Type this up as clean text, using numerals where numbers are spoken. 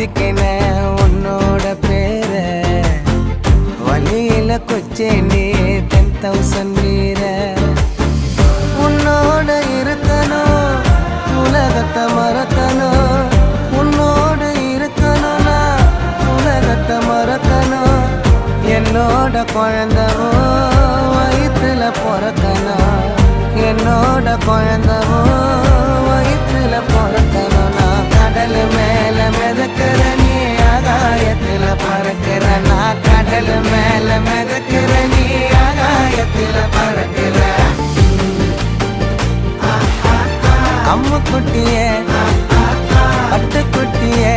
மாத்திக்கின உன்னோட பேர வழியில கொச்சேண்டி 10,000 வீர உன்னோட இருக்கணும் உலகத்தை மறக்கணும் உன்னோட இருக்கணும்னா உலகத்தை மறக்கணும் என்னோட குழந்தவோ வயிற்றுல பிறக்கணும் என்னோட குழந்தவோ வயிற்றுல பிறக்கணும் நான் கடல் மேல மிதக்கிற நீ ஆகாயத்துல பறக்கிற நான் கடல் மேல மிதக்கிற நீ ஆகாயத்துல பறக்கிற அம்மு குட்டியே பட்டு குட்டியே